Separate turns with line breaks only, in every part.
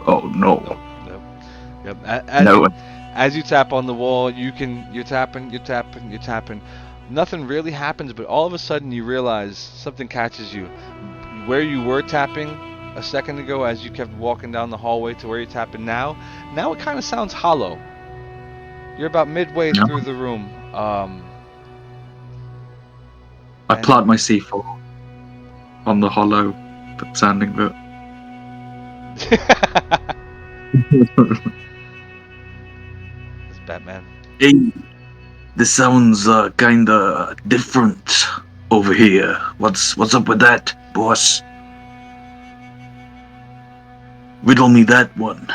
Oh no.
Nope. Nope. Yep.
No.
As you tap on the wall, you're tapping. Nothing really happens, but all of a sudden you realize something catches you. Where you were tapping a second ago, as you kept walking down the hallway to where you're tapping now it kind of sounds hollow. You're about midway
No.
through the room,
I
and
plant my C4 on the hollow sounding bit.
it's Batman.
Hey, this sounds kinda different over here. What's up with that, boss? Riddle me that one.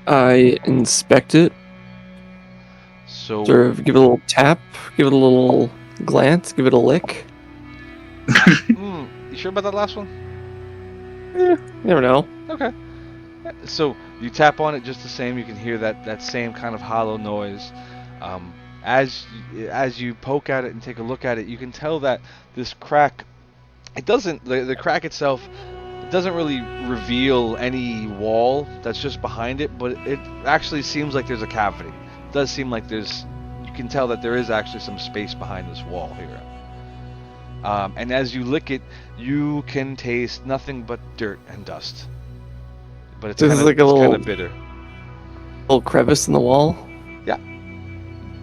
I inspect it,
So
sort of give it a little tap, give it a little glance, give it a lick.
you sure about that last one?
You never know.
Okay. So you tap on it just the same. You can hear that same kind of hollow noise. Um, as you poke at it and take a look at it, you can tell that this crack. It doesn't. The crack itself. It doesn't really reveal any wall that's just behind it, but it actually seems like there's a cavity. It does seem like there's. You can tell that there is actually some space behind this wall here. And as you lick it, you can taste nothing but dirt and dust. But it's
There's
kind of
like a little
bitter.
little crevice in the wall,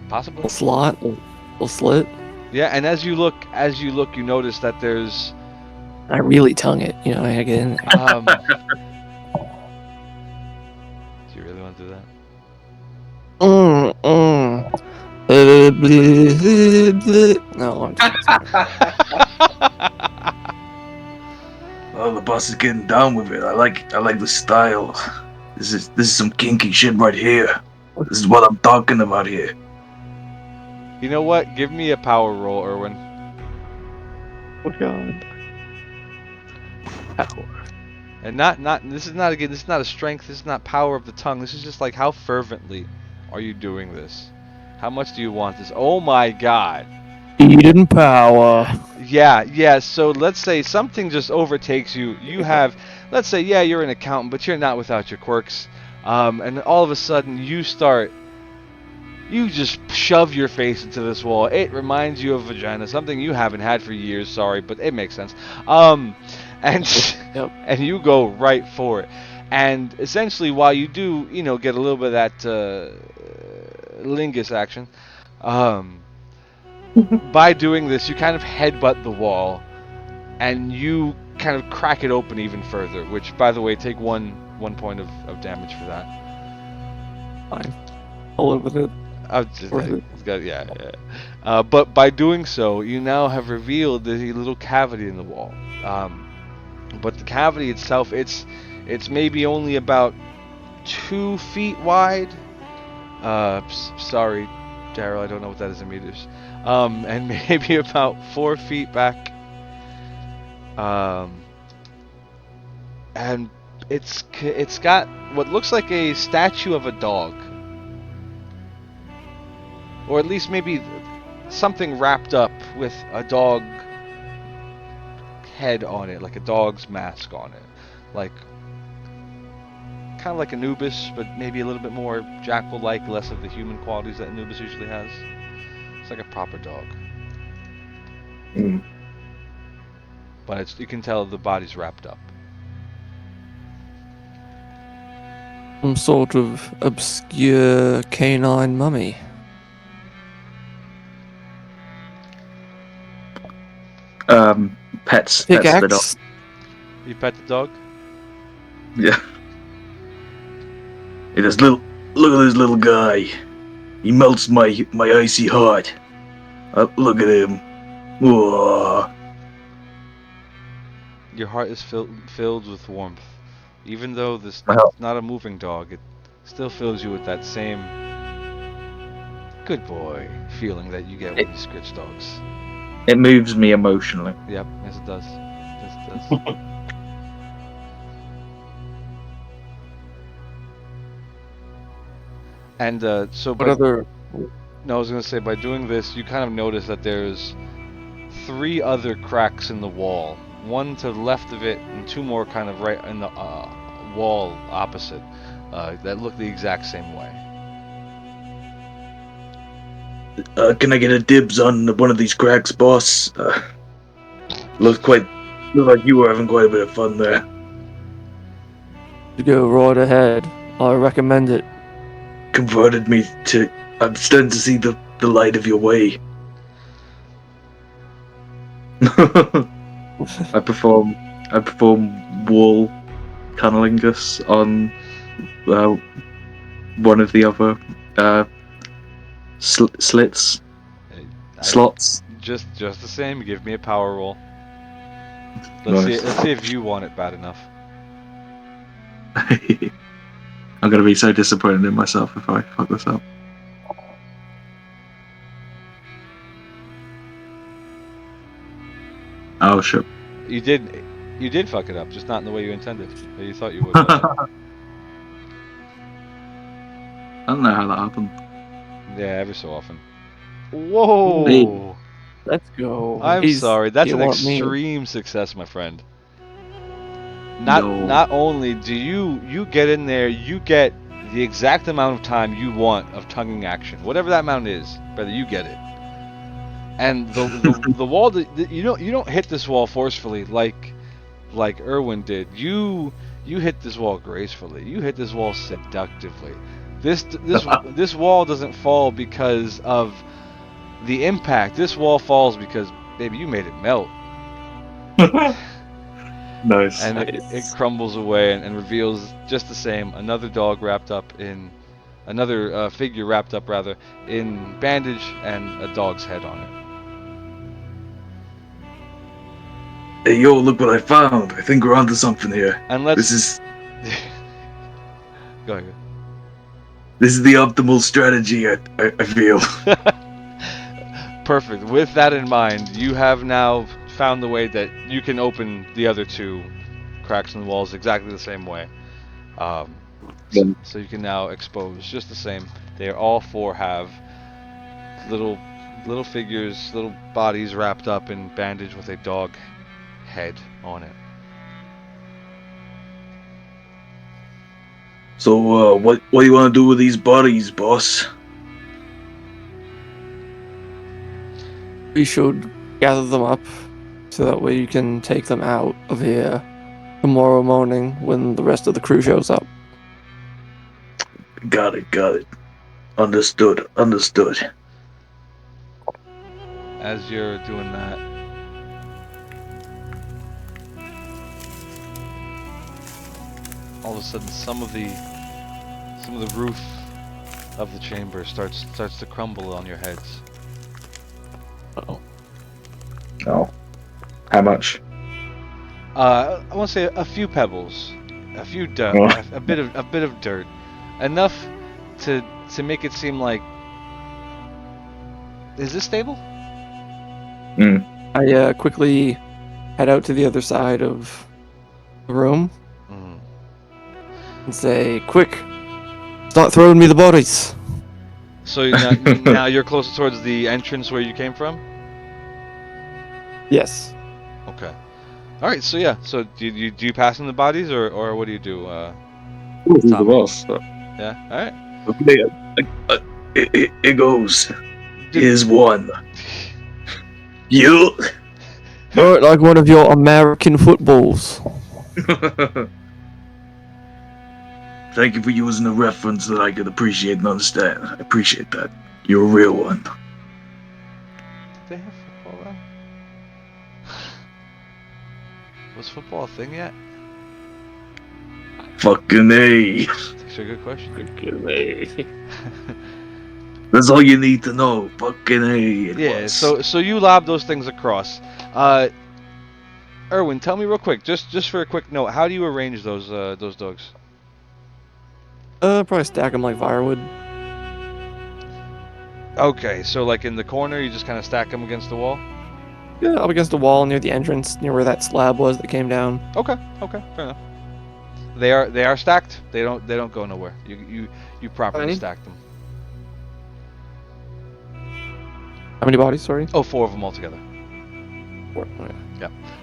Possibly.
little slot, little slit.
Yeah, and as you look, you notice that there's.
I really tongue it, I get in there.
Do you really want to do that?
No, I'm
Oh, the boss is getting down with it. I like the style. This is some kinky shit right here. This is what I'm talking about here.
You know what? Give me a power roll, Erwin.
Oh god. Power.
And not this is not again. This is not a strength. This is not power of the tongue. This is just like how fervently are you doing this? How much do you want this? Oh my god.
Eden power.
Yeah. So let's say something just overtakes you. You have, let's say, yeah, you're an accountant, but you're not without your quirks. And all of a sudden you just shove your face into this wall. It reminds you of vagina, something you haven't had for years. Sorry, but it makes sense. And
Yep.
and you go right for it. And essentially, while you do, get a little bit of that lingus action, by doing this, you kind of headbutt the wall, and you kind of crack it open even further. Which, by the way, take one point of damage for that.
Fine. I'll live with it.
But by doing so, you now have revealed the little cavity in the wall. But the cavity itself, it's maybe only about 2 feet wide. Sorry, Daryl, I don't know what that is in meters. And maybe about 4 feet back. And it's got what looks like a statue of a dog. Or at least maybe something wrapped up with a dog head on it, like a dog's mask on it. Like, kind of like Anubis, but maybe a little bit more jackal-like, less of the human qualities that Anubis usually has. It's like a proper dog. But you can tell the body's wrapped up.
Some sort of obscure canine mummy.
Pets the dog.
Pickaxe.
You pet the dog?
Yeah. Hey, look at this little guy. He melts my icy heart. Look at him. Whoa.
Your heart is filled with warmth. Even though this
Wow.
is not a moving dog, it still fills you with that same good boy feeling that you get when you scratch dogs.
It moves me emotionally.
Yep, yes it does. Yes it does. And so
What other?
No, I was going to say, by doing this, you kind of notice that there's 3 other cracks in the wall. One to the left of it, and 2 more kind of right in the wall opposite that look the exact same way.
Can I get a dibs on one of these cracks, boss? Look like you were having quite a bit of fun there.
You go right ahead. I recommend it.
Converted me to. I'm starting to see the light of your way. I perform wall cunnilingus on one of the other slits. Slots.
Just the same. Give me a power roll.
Nice.
Let's see if you want it bad enough.
I'm gonna be so disappointed in myself if I fuck this up. Oh shit.
You did fuck it up, just not in the way you intended. Or you thought you would. But
I don't know how that happened.
yeah, every so often. Whoa!
Hey.
Let's go.
I'm sorry. That's
you
an
want me?
extreme success, my friend.
No.
Not only do you get in there, you get the exact amount of time you want of tonguing action, whatever that amount is. Brother, you get it. And the wall that you don't hit this wall forcefully like Irwin did. You hit this wall gracefully. You hit this wall seductively. This wall doesn't fall because of the impact. This wall falls because, baby, you made it melt.
Nice.
And it crumbles away and reveals just the same another dog wrapped up in another figure wrapped up rather in bandage and a dog's head on it.
Hey yo, look what I found. I think we're onto something here.
And let's
This is
go ahead.
This is the optimal strategy, I feel.
Perfect. With that in mind, you have now found the way that you can open the other two cracks in the walls exactly the same way. So you can now expose just the same. They are all four have little figures, little bodies wrapped up in bandage with a dog head on it.
So, what do you want to do with these bodies, boss?
We should gather them up so that way you can take them out of here tomorrow morning when the rest of the crew shows up.
Got it. Understood.
As you're doing that, all of a sudden some of the roof of the chamber starts to crumble on your heads.
Uh-oh.
Oh. How much?
I want to say a few pebbles, a few dirt,
Oh.
a bit of dirt, enough to make it seem like. Is this stable?
I quickly head out to the other side of the room and say, "Quick, start throwing me the bodies."
So now you're closer towards the entrance where you came from.
Yes.
Okay. All right. So yeah. So do you pass in the bodies or what do you do?
Who's the
Tommy.
boss?
Yeah. All right.
It goes. Here's one. You.
Throw it like one of your American footballs.
Thank you for using a reference that I could appreciate and understand. I appreciate that. You're a real one.
Do they have football around? Was football a thing yet?
Fucking A.
That's actually a good question.
That's all you need to know. Fucking A.
Yeah. So you lob those things across. Irwin, tell me real quick, just for a quick note, how do you arrange those dogs?
Probably stack them like firewood.
Okay, so like in the corner, you just kind of stack them against the wall.
Yeah, up against the wall near the entrance, near where that slab was that came down.
Okay, fair enough. They are stacked. They don't go nowhere. You properly
Fine.
stack them.
How many bodies? Sorry.
Oh, 4 of them altogether.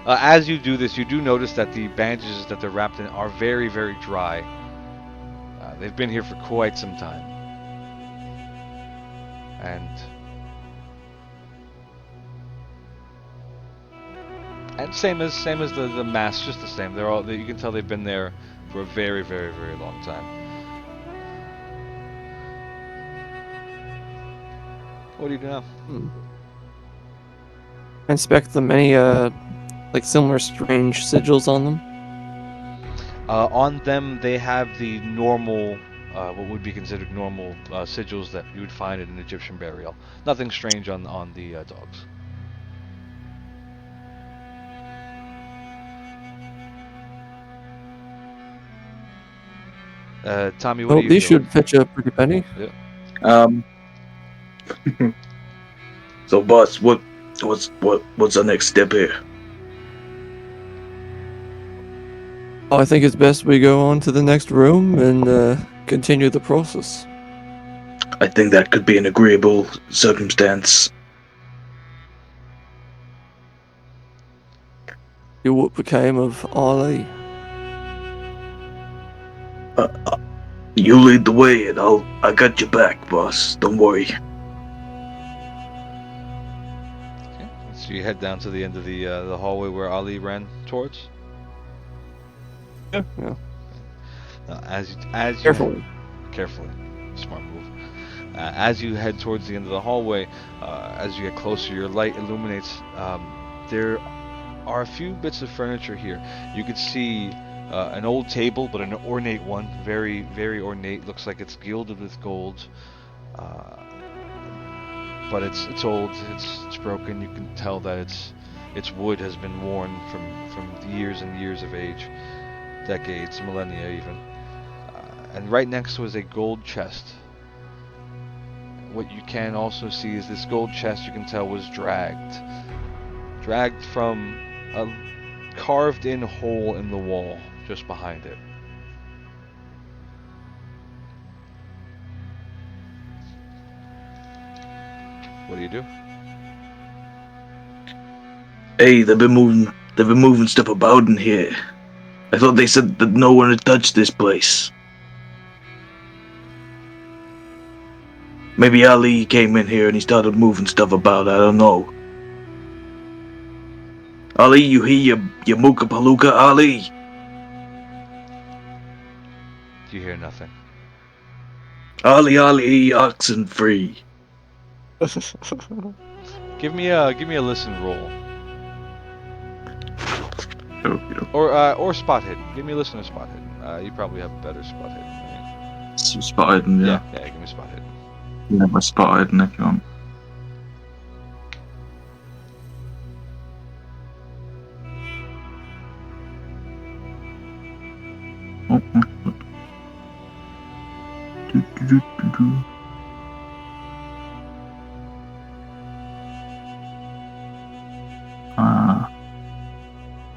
As you do this, you do notice that the bandages that they're wrapped in are very, very dry. They've been here for quite some time. And same as the mask, just the same. You can tell they've been there for a very, very, very long time. What do you do now?
Inspect them. Any like similar strange sigils on them?
On them, they have the normal, what would be considered normal sigils that you would find in an Egyptian burial. Nothing strange on the dogs. Tommy, what
Well,
do you
these
feel?
should fetch a pretty penny.
Yeah.
So, boss, what's our next step here?
I think it's best we go on to the next room and continue the process.
I think that could be an agreeable circumstance.
What became of Ali?
You lead the way, and I got your back, boss. Don't worry.
Okay. So you head down to the end of the hallway where Ali ran towards.
Yeah.
As you
Carefully.
Carefully, smart move. As you head towards the end of the hallway, as you get closer, your light illuminates. There are a few bits of furniture here. You could see an old table, but an ornate one, very, very ornate. Looks like it's gilded with gold, but it's old. It's broken. You can tell that its wood has been worn from years and years of age, decades, millennia even. And right next to it is a gold chest. What you can also see is this gold chest, you can tell, was dragged from a carved in hole in the wall just behind it. What do you do?
Hey, they've been moving stuff about in here. I thought they said that no one had touched this place. Maybe Ali came in here and he started moving stuff about. I don't know. Ali, you hear your mooka palooka, Ali?
You hear nothing.
Ali, oxen free.
Give me a listen roll.
Okay.
Or spot hidden. Give me a listen or spot hidden. You probably have a better spot hidden than me.
Spot hidden, yeah.
Yeah, give me spot hidden.
Yeah, my spot hidden if you want.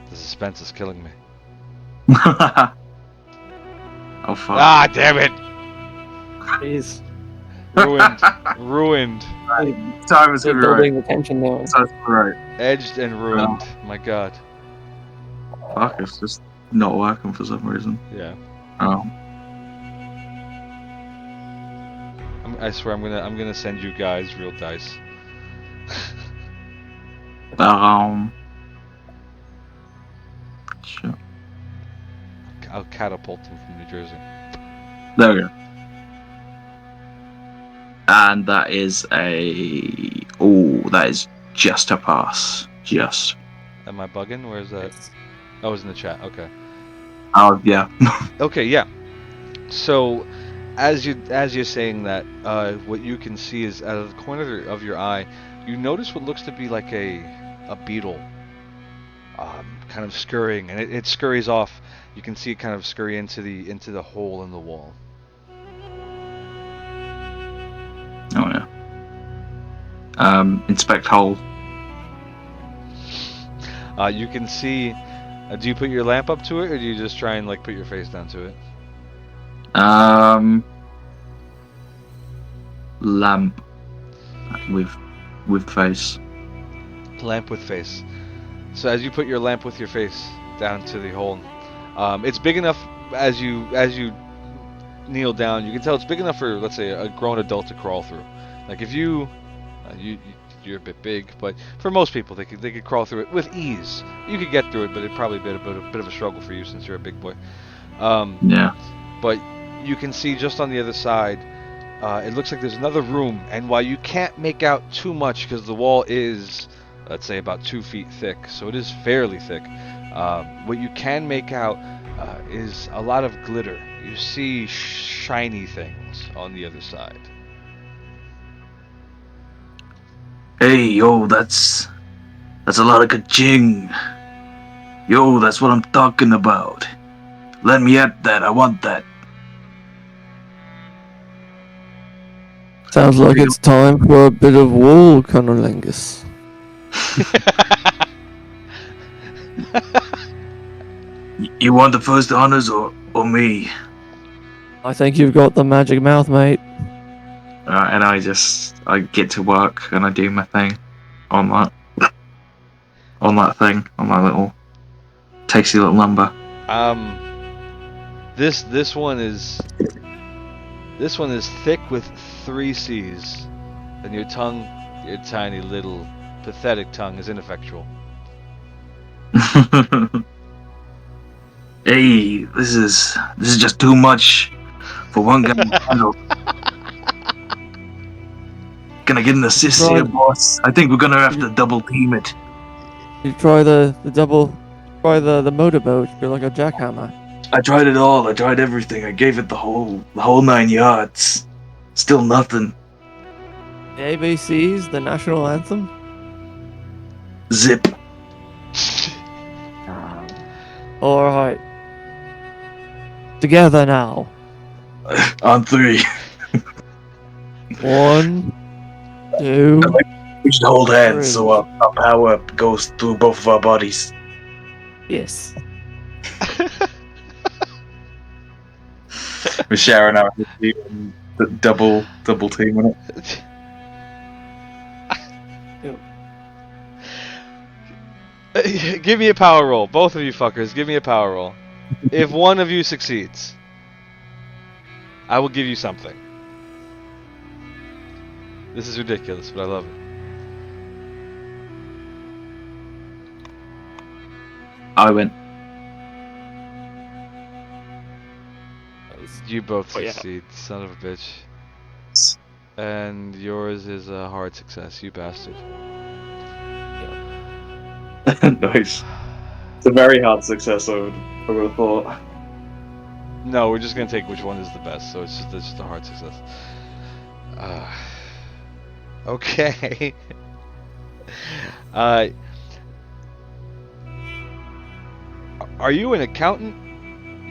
The suspense is killing me.
Oh fuck.
Ah, damn it!
Jeez.
Ruined.
Time is
They're
gonna be right.
building the tension now.
Sounds right.
Edged and ruined. My god.
Fuck, it's just not working for some reason.
Yeah.
Oh.
I swear I'm gonna send you guys real dice.
Sure.
I'll catapult them from New Jersey.
There we go. And that is that is just a pass. Just.
Am I bugging? Where is that? Oh, it's in the chat. Okay.
Oh yeah.
Okay, yeah. So, as you're saying that, what you can see is out of the corner of your eye, you notice what looks to be like a beetle, kind of scurrying, and it scurries off. You can see it kind of scurry into the hole in the wall.
Oh yeah. Inspect hole.
You can see. Do you put your lamp up to it, or do you just try and like put your face down to it?
Lamp with face.
Lamp with face. So as you put your lamp with your face down to the hole, it's big enough as you kneel down. You can tell it's big enough for, let's say, a grown adult to crawl through. Like if you're a bit big, but for most people they could crawl through it with ease. You could get through it, but it'd probably be a bit of a struggle for you since you're a big boy.
Yeah.
But you can see just on the other side, it looks like there's another room, and while you can't make out too much because the wall is, let's say, about 2 feet thick, so it is fairly thick, what you can make out is a lot of glitter. You see shiny things on the other side.
Hey, yo, that's a lot of ka-ching. Yo, that's what I'm talking about. Let me at that. I want that.
Sounds like it's time for a bit of wool, Cunnilingus.
You want the first honors or me?
I think you've got the magic mouth, mate.
And I get to work and I do my thing on that thing, on my little tasty little lumber.
This one is thick with 3 C's, and your tongue, your tiny little pathetic tongue, is ineffectual.
Hey, this is just too much for one guy to handle. Can I get an assist here, boss? I think we're gonna have to double team it.
You try the motorboat. You're like a jackhammer.
I tried it all. I tried everything. I gave it the whole 9 yards. Still nothing.
The ABCs, the national anthem.
Zip.
All right. Together now.
On 3.
1, 2.
We should hold hands
3.
so our power goes through both of our bodies.
Yes.
We're sharing our double team on it.
Give me a power roll, both of you fuckers. Give me a power roll. If one of you succeeds, I will give you something. This is ridiculous, but I love it.
I win.
You both
yeah.
succeed, son of a bitch. And yours is a hard success, you bastard.
Nice. It's a very hard success, I would have thought.
No, we're just gonna take which one is the best, so it's just a hard success. Okay. Are you an accountant?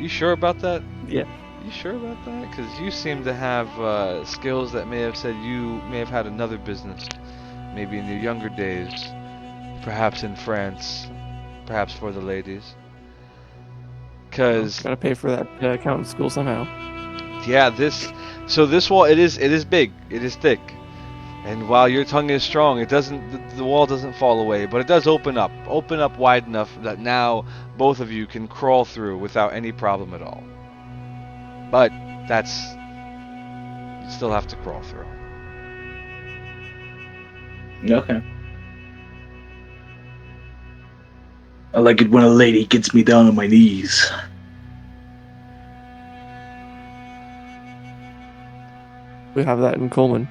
You sure about that?
Yeah.
You sure about that? Because you seem to have skills that may have said you may have had another business, maybe in your younger days, perhaps in France, perhaps for the ladies. Because
gotta pay for that accountant school somehow.
yeah, this wall, it is big, it is thick, and while your tongue is strong, it doesn't, the wall doesn't fall away, but it does open up wide enough that now both of you can crawl through without any problem at all. But that's, you still have to crawl through.
Okay.
I like it when a lady gets me down on my knees.
We have that in Coleman.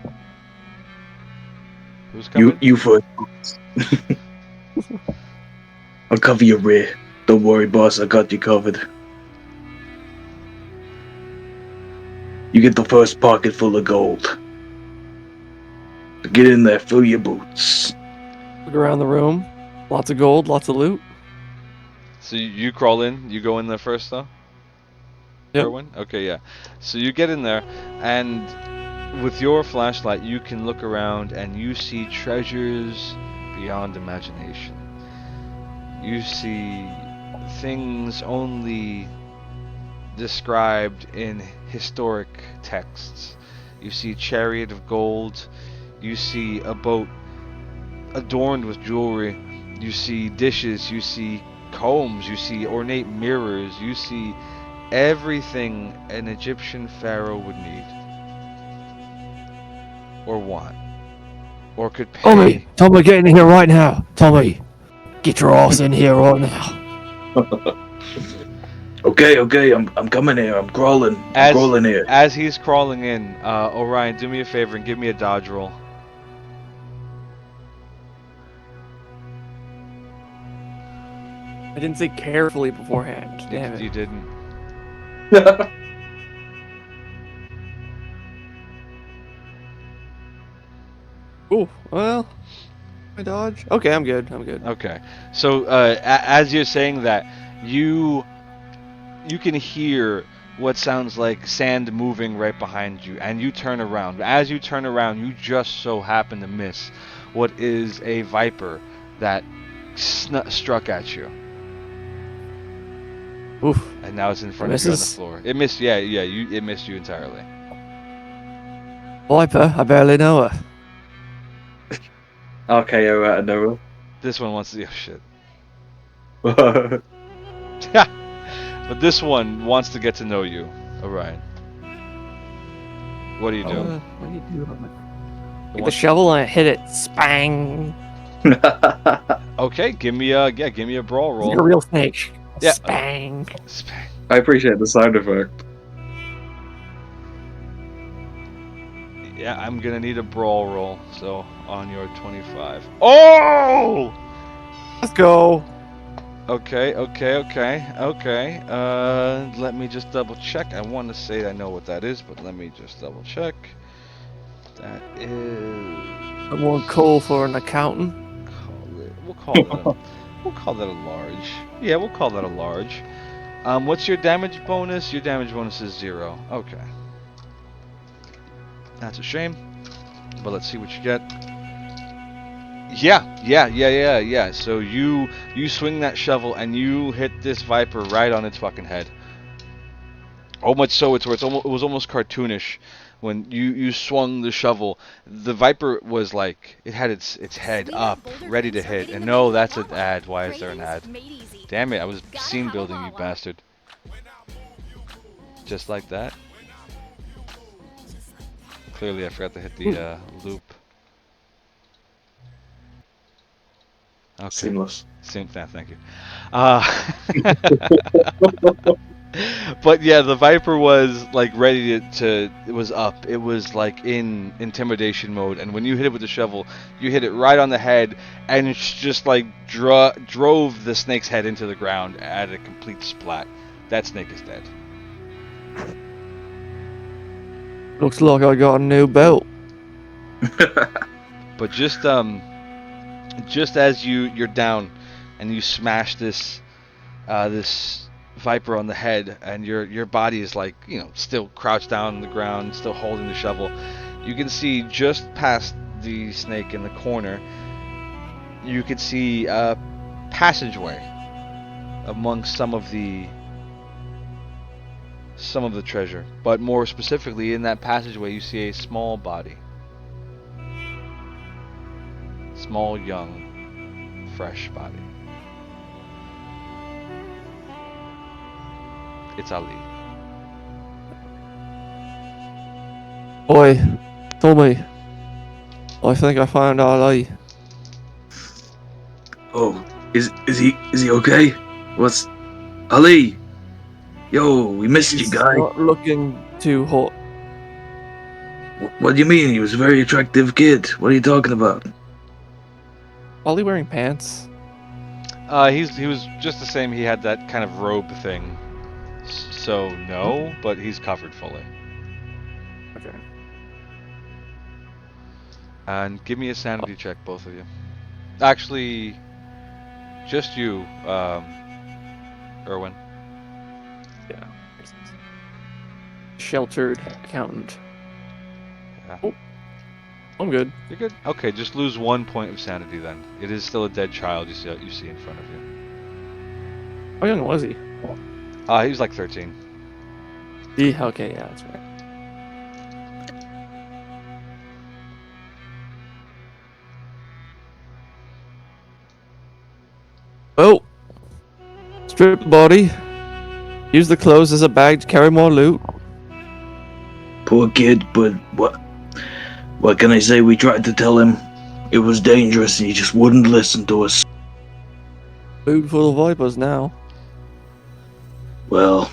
Who's coming?
You first. I'll cover your rear. Don't worry, boss. I got you covered. You get the first pocket full of gold. Get in there, fill your boots.
Look around the room. Lots of gold, lots of loot.
So you crawl in, you go in there first though?
Yep.
Erwin? Okay, yeah. So you get in there, and with your flashlight you can look around and you see treasures beyond imagination. You see things only described in historic texts. You see a chariot of gold. You see a boat adorned with jewelry. You see dishes, you see combs, you see ornate mirrors, you see everything an Egyptian pharaoh would need. Or want. Or could pay.
Tommy, get in here right now. Tommy, get your ass in here right now.
Okay, I'm coming here. I'm crawling. I'm crawling here.
As he's crawling in, Orion, do me a favor and give me a dodge roll.
I didn't think carefully beforehand. Damn it.
You didn't.
Ooh, well, I dodge. Okay, I'm good.
Okay. So as you're saying that, you can hear what sounds like sand moving right behind you, and you turn around. As you turn around, you just so happen to miss what is a viper that struck at you.
Oof.
And now it's in front of you on the floor. It missed. It missed you entirely.
Viper, I barely know her.
RKO out of nowhere.
This one wants to. Oh shit.
Oh,
But this one wants to get to know you, Orion. What do you do?
What do you do? Get the shovel and hit it. Spang.
Okay, give me a brawl roll.
You're a real snake.
Yeah.
Spang.
I appreciate the sound effect.
Yeah, I'm gonna need a brawl roll. So on your 25. Oh!
Let's go.
Okay. Let me just double check. I want to say I know what that is, but let me just double check. That is.
I'm more cool for an accountant.
We'll call that a large. Yeah, we'll call that a large. What's your damage bonus? Your damage bonus is 0. Okay. That's a shame. But let's see what you get. Yeah. So you swing that shovel and you hit this viper right on its fucking head. Oh, much so it was almost cartoonish when you swung the shovel. The viper was like, it had its head up, ready to hit. And no, that's an ad. Why is there an ad? Damn it! I was scene building, you bastard. Just like that. Clearly, I forgot to hit the loop. Okay.
Seamless.
Thank you. But yeah, the viper was like ready to. It was up. It was like in intimidation mode. And when you hit it with the shovel, you hit it right on the head, and it's just like drove the snake's head into the ground at a complete splat. That snake is dead.
Looks like I got a new belt.
But just as you're down, and you smash this viper on the head, and your body is like, still crouched down on the ground, still holding the shovel. You can see just past the snake in the corner. You could see a passageway amongst some of the treasure, but more specifically, in that passageway, you see a small body. Small, young, fresh body. It's Ali.
Oi, Tommy. I think I found Ali.
Oh, is he okay? What's Ali? Yo, we missed you, guy.
Not looking too hot.
What do you mean? He was a very attractive kid. What are you talking about?
Ali wearing pants?
He was just the same. He had that kind of robe thing. So no, but he's covered fully.
Okay.
And give me a sanity check, both of you. Actually, just you, Erwin.
Yeah. Sheltered accountant.
Yeah.
Oh, I'm good.
You're good. Okay, just lose 1 point of sanity then. It is still a dead child you see in front of you.
How young was he?
He was like 13.
Okay, yeah, that's right. Strip the body. Use the clothes as a bag to carry more loot.
Poor kid, but what can I say? We tried to tell him it was dangerous and he just wouldn't listen to us.
Food for the vipers now.
Well,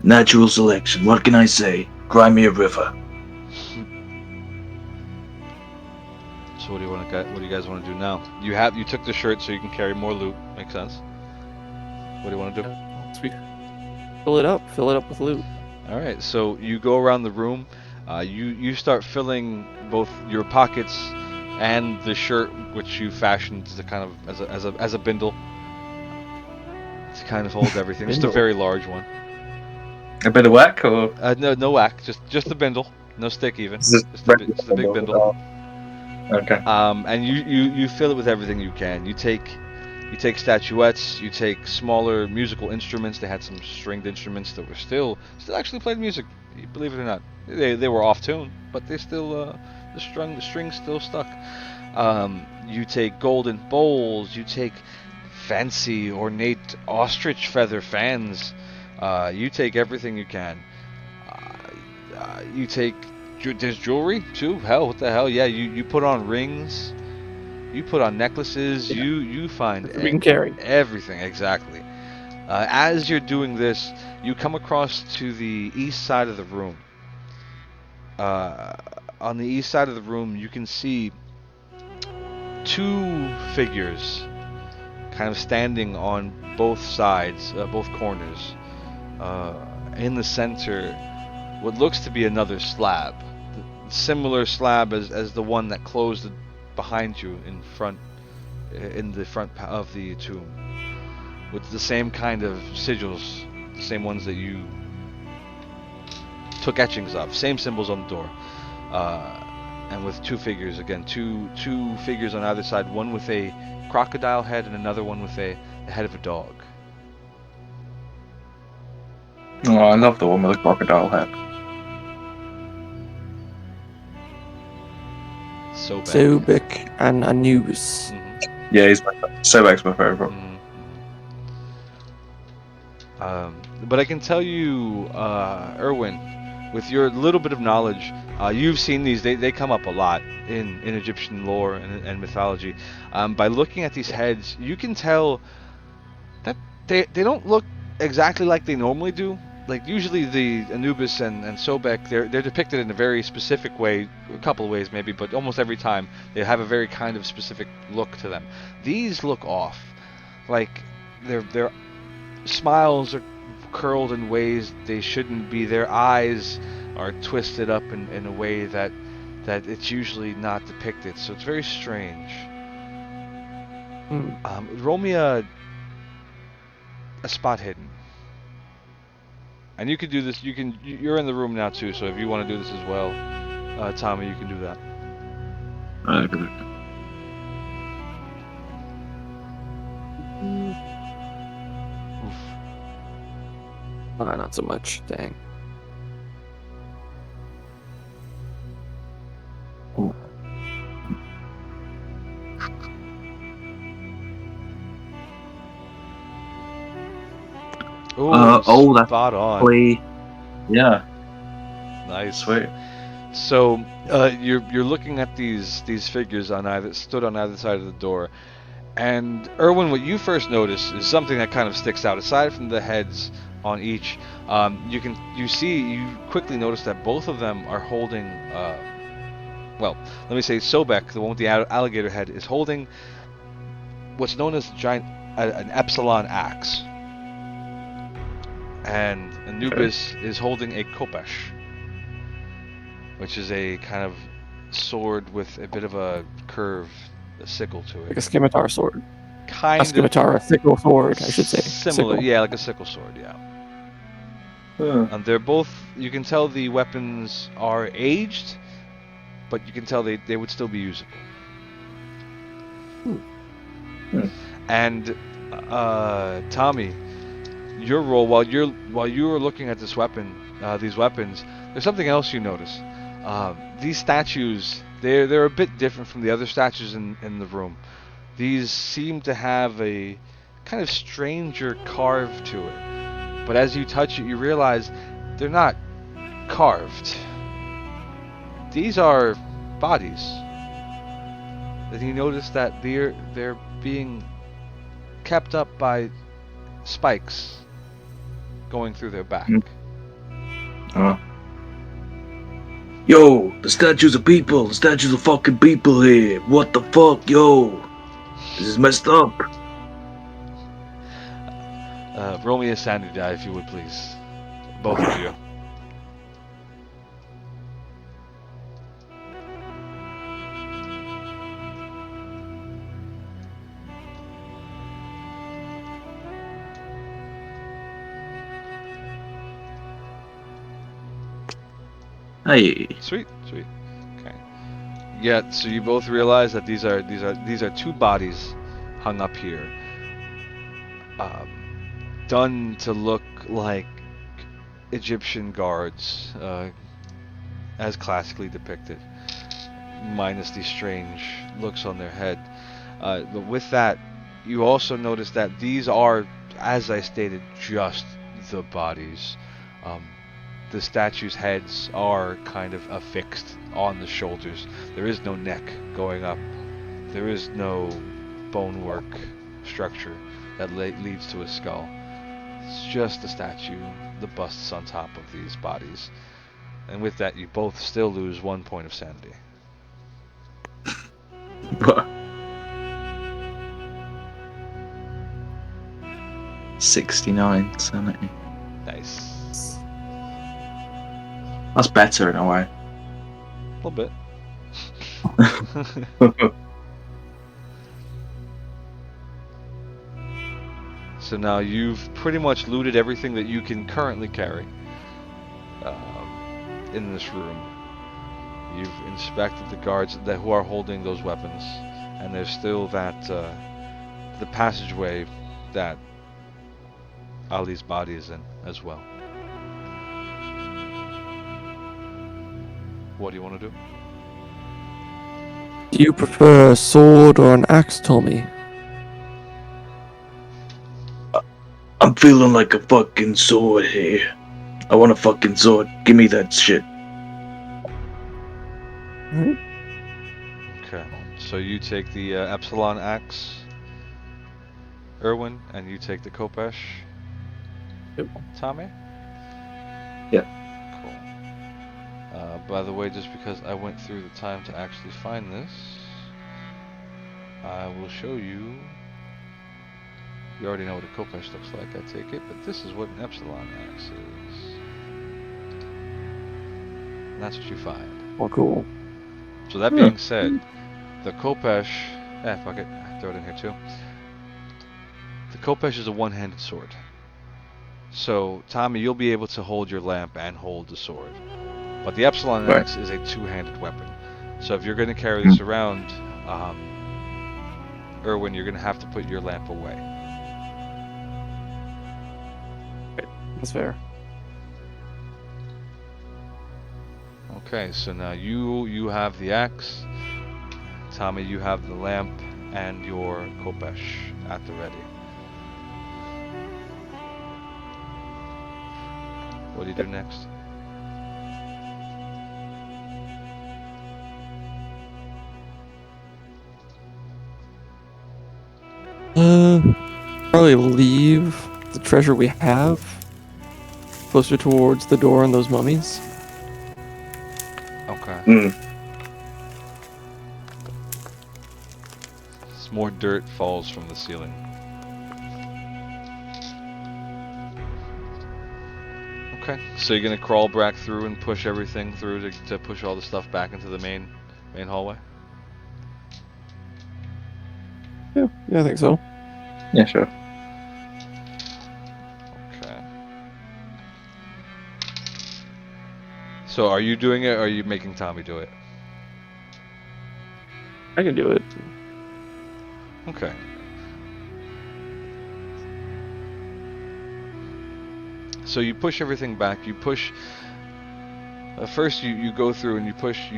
natural selection, what can I say? Cry me a river.
So what do you guys want to do now? You took the shirt so you can carry more loot. Makes sense. What do you want to do?
Fill it up with loot.
All right, so you go around the room. You start filling both your pockets and the shirt, which you fashioned to kind of as a bindle to kind of hold everything. Just a very large one.
A bit of whack, or
No whack, just the bindle, no stick even.
Is this
Just a big bindle.
Okay.
And you fill it with everything you can. You take statuettes, you take smaller musical instruments. They had some stringed instruments that were still actually played music, believe it or not. They were off tune, but they still the strings still stuck. You take golden bowls, you take fancy ornate ostrich feather fans. You take everything you can. You take there's jewelry too. Hell, what the hell? Yeah, you put on rings. You put on necklaces. Yeah. You find
we can carry
everything exactly. As you're doing this, you come across to the east side of the room. On the east side of the room, you can see two figures kind of standing on both sides, both corners. In the center, what looks to be another slab. Similar slab as the one that closed behind you in the front of the tomb, with the same kind of sigils, the same ones that you took etchings of, same symbols on the door, and with two figures again, two figures on either side, one with a crocodile head and another one with the head of a dog.
Oh, I love the one with the crocodile head.
Sobek
and Anubis.
Mm-hmm.
Yeah, Sobek's my favorite.
Mm-hmm. But I can tell you, Erwin, with your little bit of knowledge, you've seen these. They come up a lot in Egyptian lore and mythology. By looking at these heads, you can tell that they don't look exactly like they normally do. Like usually the Anubis and Sobek, they're depicted in a very specific way, a couple of ways maybe, but almost every time they have a very kind of specific look to them. These look off, like their smiles are curled in ways they shouldn't be. Their eyes are twisted up in a way that it's usually not depicted. So it's very strange. Roll me a spot hidden. And you can do this. You're in the room now too. So if you want to do this as well, Tommy, you can do that.
Not so much. Dang.
Ooh, spot on.
Yeah.
Nice.
Sweet.
So you're looking at these figures stood on either side of the door, and Erwin, what you first notice is something that kind of sticks out. Aside from the heads on each, you quickly notice that both of them are holding. Well, let me say Sobek, the one with the alligator head, is holding what's known as an epsilon axe. And Anubis is holding a kopesh, which is a kind of sword with a bit of a curve, a sickle to it.
Like a scimitar sword.
Kind of.
A scimitar, a sickle sword, I should say.
Similar, sickle. Yeah, like a sickle sword, yeah. And they're both, you can tell the weapons are aged, but you can tell they would still be usable. And Tommy, your role while you were looking at these weapons, there's something else you notice. These statues, they're a bit different from the other statues in the room. These seem to have a kind of stranger carve to it. But as you touch it, you realize they're not carved. These are bodies. And you notice that they're being kept up by spikes going through their back.
Oh.
Yo, the statues of people. The statues of fucking people here. What the fuck, yo? This is messed up.
Roll me a sanity die, if you would, please. Both of you.
Hey.
Sweet. Okay. Yeah. So you both realize that these are two bodies hung up here, done to look like Egyptian guards, as classically depicted, minus these strange looks on their head. But with that, you also notice that these are, as I stated, just the bodies. The statues' heads are kind of affixed on the shoulders. There is no neck going up. There is no bonework structure that leads to a skull. It's just the statue, the busts on top of these bodies. And with that, you both still lose 1 point of sanity.
69 sanity.
Nice.
That's better in a way.
A little bit. So now you've pretty much looted everything that you can currently carry in this room. You've inspected the guards who are holding those weapons, and there's still that the passageway that Ali's body is in as well. What do you want to do?
Do you prefer a sword or an axe, Tommy?
I'm feeling like a fucking sword here. I want a fucking sword. Give me that shit.
Alright.
Okay, so you take the Epsilon axe, Erwin, and you take the Kopesh.
Yep.
Tommy?
Yep.
Cool. By the way, just because I went through the time to actually find this, I will show you. You already know what a Kopesh looks like, I take it, but this is what an Epsilon axe is. And that's what you find.
Oh, cool.
So that being said, the Kopesh... fuck it, throw it in here too. The Kopesh is a one-handed sword. So, Tommy, you'll be able to hold your lamp and hold the sword. But the Epsilon axe is a two-handed weapon. So if you're going to carry this around, Erwin, you're going to have to put your lamp away.
That's fair.
Okay, so now you have the axe. Tommy, you have the lamp and your Kopesh at the ready. What do you do next?
Probably leave the treasure we have closer towards the door and those mummies.
Okay. Some more dirt falls from the ceiling. Okay, so you're gonna crawl back through and push everything through to push all the stuff back into the main hallway?
Yeah, I think so.
Yeah, sure.
Okay. So are you doing it, or are you making Tommy do it?
I can do it.
Okay. So you push everything back. You push. First, you go through and you push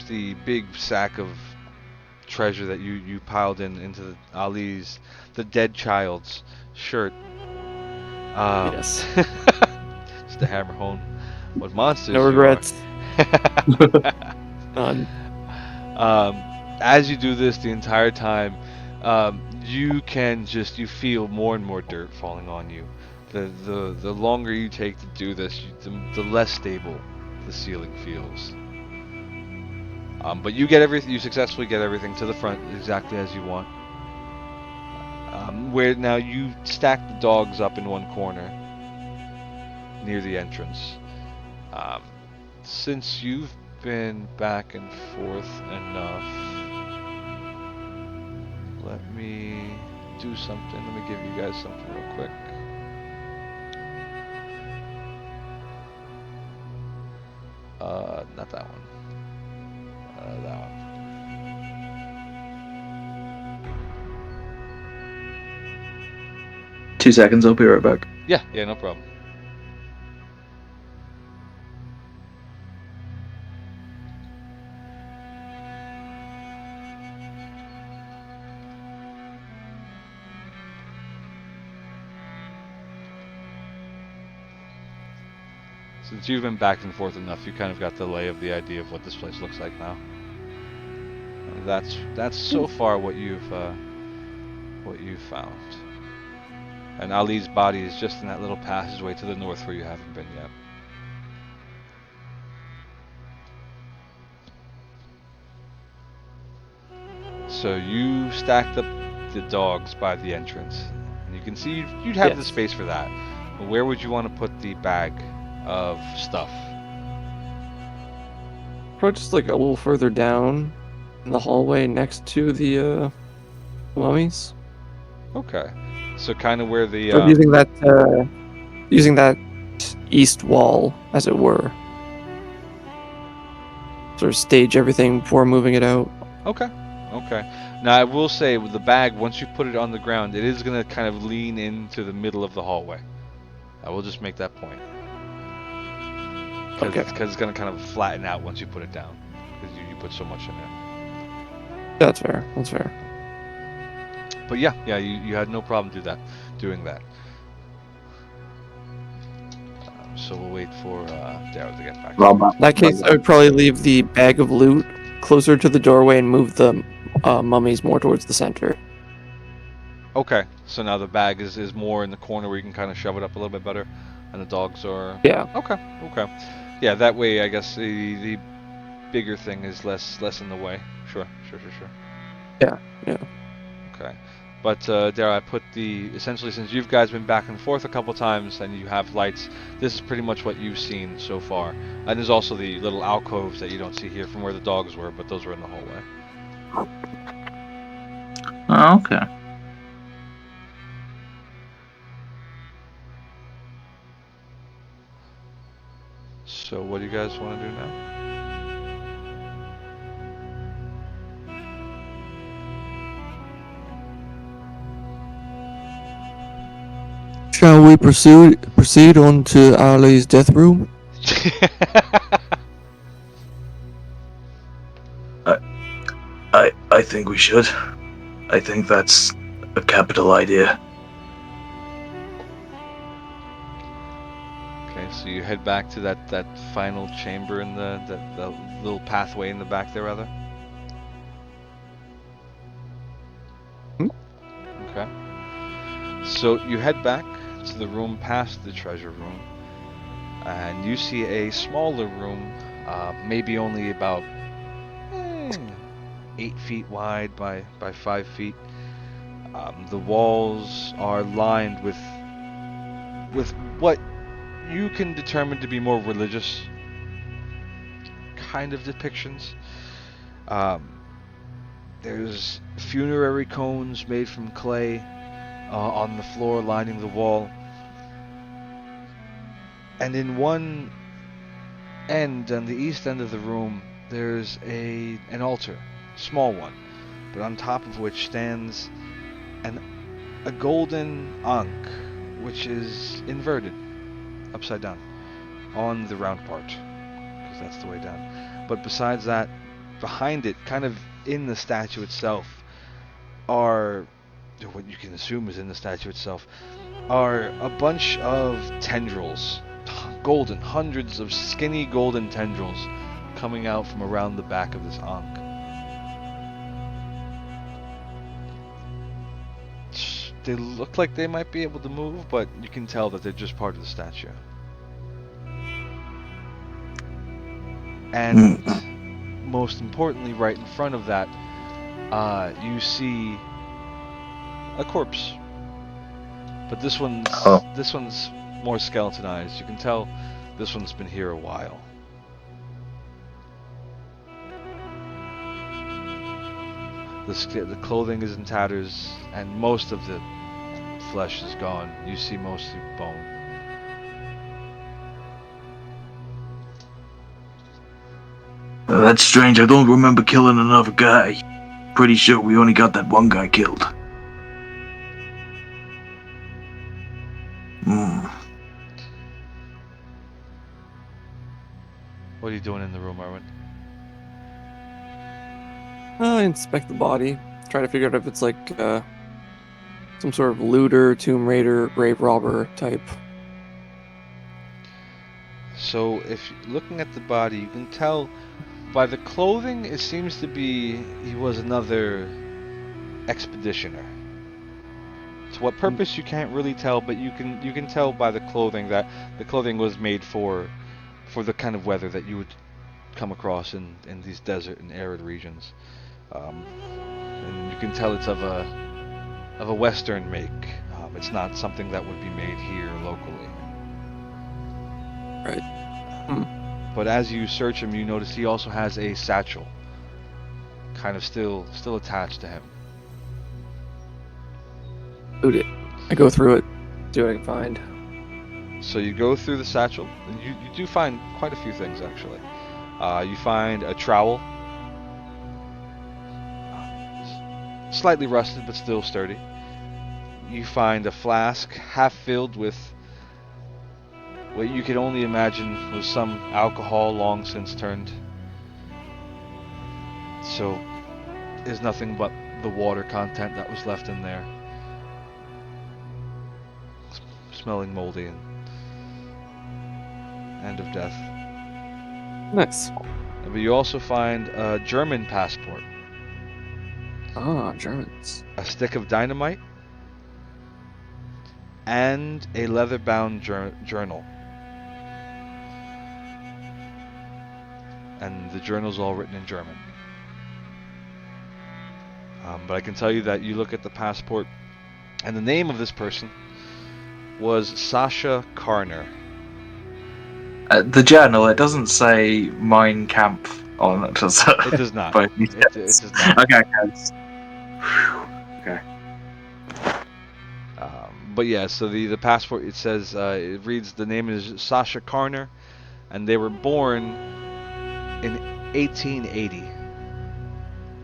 the big sack of treasure that you piled into the dead child's shirt.
Yes.
Just to hammer home what monsters
No
you
regrets.
are.
None.
As you do this the entire time, you feel more and more dirt falling on you. The longer you take to do this, the less stable the ceiling feels. But you successfully get everything to the front exactly as you want. Where now you stack the dogs up in one corner near the entrance. Um, since you've been back and forth enough, let me do something. Let me give you guys something real quick. Not that one. That one.
2 seconds, I'll be right back.
Yeah, no problem. Since you've been back and forth enough, you kind of got the lay of the idea of what this place looks like now. That's so far what you've found. And Ali's body is just in that little passageway to the north where you haven't been yet. So you stacked up the dogs by the entrance, and you can see you'd have the space for that. But where would you want to put the bag of stuff?
Probably just like a little further down in the hallway next to the mummies.
Okay, so kind of where the
Or using that east wall, as it were. Sort of stage everything before moving it out.
Okay. Now I will say with the bag, once you put it on the ground, it is gonna kind of lean into the middle of the hallway. I will just make that point. Because it's gonna kind of flatten out once you put it down, because you put so much in there.
That's fair.
But yeah, you had no problem doing that. So we'll wait for Daryl to get back.
In that case, I would probably leave the bag of loot closer to the doorway and move the mummies more towards the center.
Okay, so now the bag is more in the corner where you can kind of shove it up a little bit better, and the dogs are...
Yeah.
Okay. Yeah, that way I guess the bigger thing is less in the way. Sure.
Yeah.
Okay. But Daryl, I put essentially, since you guys been back and forth a couple times and you have lights, this is pretty much what you've seen so far. And there's also the little alcoves that you don't see here from where the dogs were, but those were in the hallway.
Oh, okay.
So what do you guys want to do now?
Shall we proceed on to Ali's death room?
I think we should. I think that's a capital idea.
Okay, so you head back to that final chamber in the little pathway in the back there, rather? Okay. So you head back to the room past the treasure room, and you see a smaller room, maybe only about 8 feet wide by 5 feet. The walls are lined with what you can determine to be more religious kind of depictions. There's funerary cones made from clay on the floor lining the wall. And in one end, on the east end of the room, there's an altar, small one, but on top of which stands a golden ankh, which is inverted, upside down, on the round part, because that's the way down. But besides that, behind it, kind of in the statue itself, are or what you can assume is in the statue itself, are a bunch of tendrils, golden, hundreds of skinny golden tendrils coming out from around the back of this Ankh. They look like they might be able to move, but you can tell that they're just part of the statue. And most importantly, right in front of that, you see a corpse. But this one's more skeletonized. You can tell this one's been here a while. The clothing is in tatters, and most of the flesh is gone. You see mostly bone.
That's strange. I don't remember killing another guy. Pretty sure we only got that one guy killed.
What are you doing in the room, Arwen?
I inspect the body, try to figure out if it's like some sort of looter, tomb raider, grave robber type.
So, if looking at the body, you can tell by the clothing, it seems to be he was another expeditioner. To what purpose you can't really tell, but you can tell by the clothing that the clothing was made for the kind of weather that you would come across in these desert and arid regions. And you can tell it's of a Western make. It's not something that would be made here locally.
Right.
But as you search him, you notice he also has a satchel, kind of still attached to him.
Loot it. I go through it, see what I can find.
So you go through the satchel, and you do find quite a few things actually. You find a trowel, slightly rusted but still sturdy. You find a flask half filled with what you could only imagine was some alcohol long since turned. So there's nothing but the water content that was left in there, smelling moldy and end of death.
Nice.
But you also find a German passport,
Ah, Germans.
a stick of dynamite, and a leather-bound journal. And the journal's all written in German. But I can tell you that you look at the passport, and the name of this person was Sasha Karner.
The journal, it doesn't say Mein Kampf on it, does it?
It does not.
But
It does not.
Okay.
But yeah, so the passport, it says, it reads, the name is Sasha Karner, and they were born in 1880.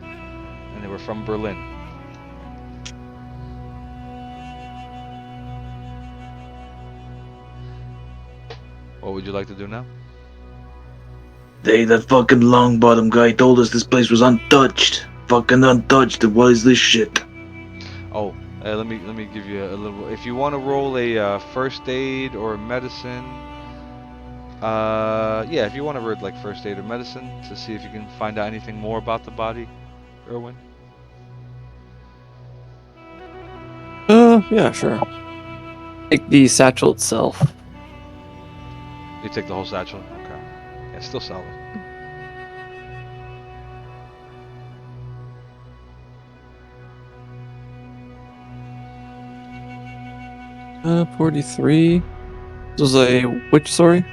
And they were from Berlin. What would you like to do now?
Hey, that fucking long bottom guy told us this place was untouched. Fucking untouched. What is this shit?
Oh, let me give you a little. If you want to roll a first aid or medicine, yeah, if you want to roll like first aid or medicine to see if you can find out anything more about the body, Erwin.
Yeah, sure. Take the satchel itself.
You take the whole satchel. Okay, yeah, still solid.
43. This was a which story?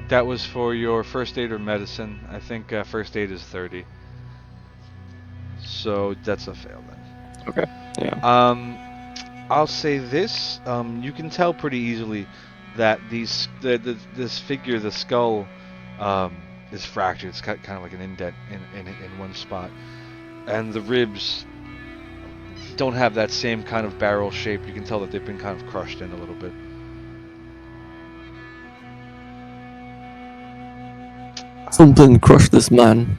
That was for your first aid or medicine. I think first aid is 30. So that's a fail then.
Okay. Yeah.
I'll say this. You can tell pretty easily that this figure, the skull, is fractured. It's got kind of like an indent in one spot, and the ribs don't have that same kind of barrel shape. You can tell that they've been kind of crushed in a little bit.
Something crushed this man.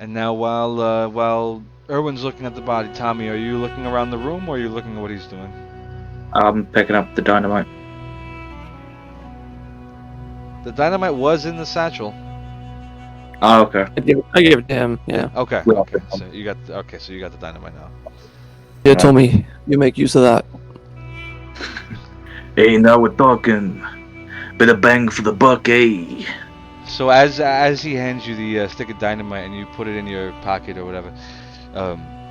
And now, while Erwin's looking at the body, Tommy, are you looking around the room, or are you looking at what he's doing?
I'm picking up the dynamite.
The dynamite was in the satchel.
Oh, okay.
I gave it to him. Yeah.
Okay.
Yeah.
Okay. So you got the dynamite now.
Yeah, Tommy, you make use of that.
Hey, now we're talking. Bit of bang for the buck, eh?
So as he hands you the stick of dynamite and you put it in your pocket or whatever,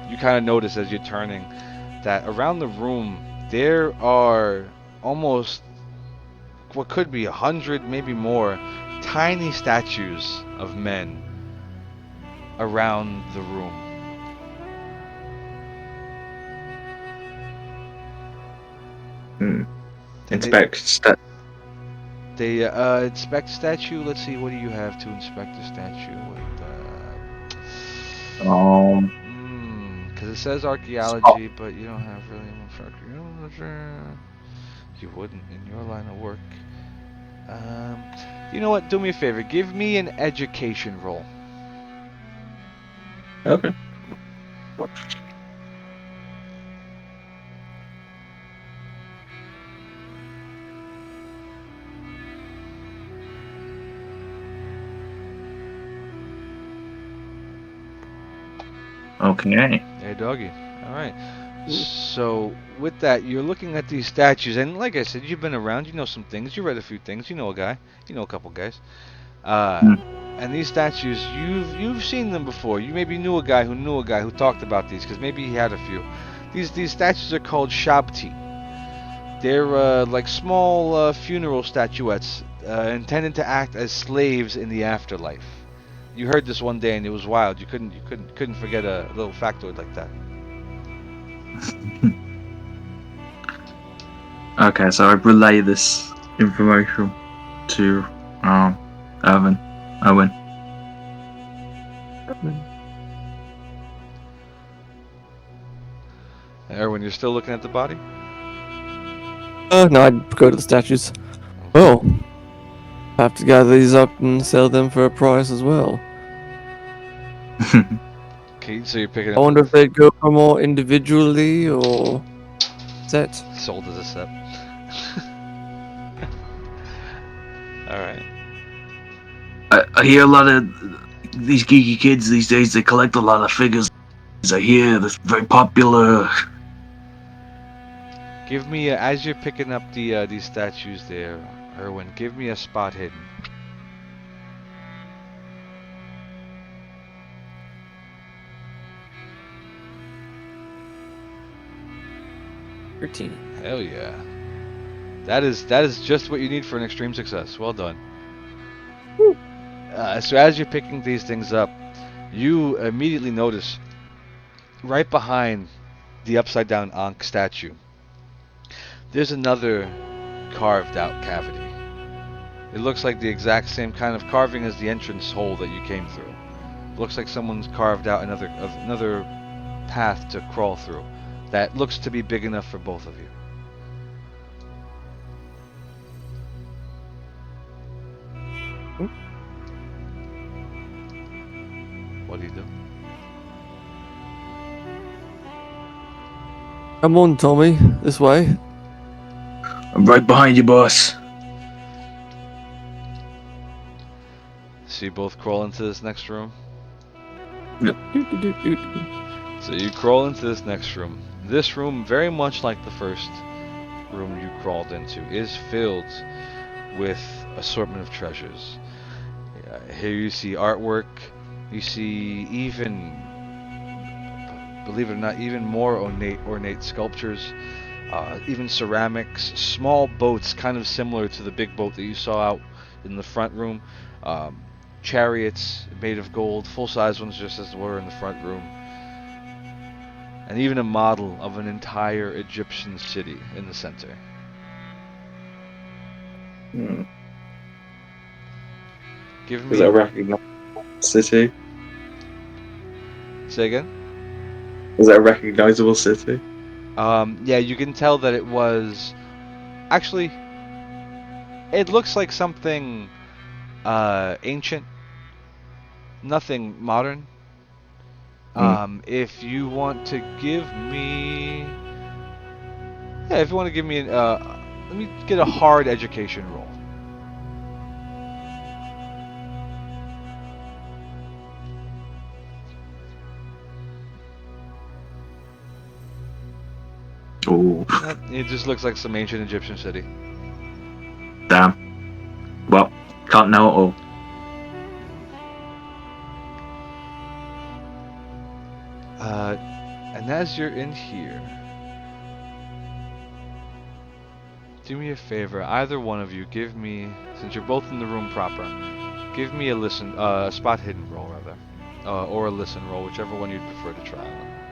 you kind of notice as you're turning that around the room there are almost what could be 100, maybe more, tiny statues of men around the room.
Inspect.
They inspect statue. Let's see, what do you have to inspect the statue with? Because it says archaeology, but you don't have really much archaeology. You wouldn't in your line of work. You know what? Do me a favor. Give me an education roll.
Okay. Okay.
Hey, doggy. All right. So with that, you're looking at these statues, and like I said, you've been around. You know some things. You read a few things. You know a guy. You know a couple guys. And these statues, you've seen them before. You maybe knew a guy who talked about these, because maybe he had a few. These statues are called shabti. They're like small funeral statuettes intended to act as slaves in the afterlife. You heard this one day and it was wild. You couldn't forget a little factoid like that.
Okay, so I relay this information to Owen.
Erwin, you're still looking at the body?
No, I'd go to the statues. Well, have to gather these up and sell them for a price as well.
Okay, so you're picking
I
up.
wonder if they'd go for more individually or set.
Sold as a set. All right.
I hear a lot of these geeky kids these days. They collect a lot of figures. I hear that's very popular.
Give me as you're picking up these statues there, Erwin. Give me a spot hidden.
13.
Hell yeah. That is just what you need for an extreme success. Well done. So as you're picking these things up, you immediately notice right behind the upside down Ankh statue, there's another carved out cavity. It looks like the exact same kind of carving as the entrance hole that you came through. It looks like someone's carved out another path to crawl through that looks to be big enough for both of you. What do you do?
Come on, Tommy. This way.
I'm right behind you, boss.
So you both crawl into this next room? So you crawl into this next room. This room, very much like the first room you crawled into, is filled with assortment of treasures. Here you see artwork. You see even, believe it or not, even more ornate sculptures. Even ceramics, small boats, kind of similar to the big boat that you saw out in the front room. Chariots made of gold, full-size ones just as they were in the front room. And even a model of an entire Egyptian city in the center. Give me...
Is that a recognizable city?
Say again?
Is that a recognizable city?
Yeah, you can tell that it was... Actually, it looks like something ancient. Nothing modern. If you want to give me, yeah, if you want to give me an, let me get a hard education roll.
Oh,
It just looks like some ancient Egyptian city.
damn. Well, can't know it all.
And as you're in here, do me a favor, either one of you, give me, since you're both in the room proper, give me a spot hidden roll rather, or a listen roll, whichever one you'd prefer to try on.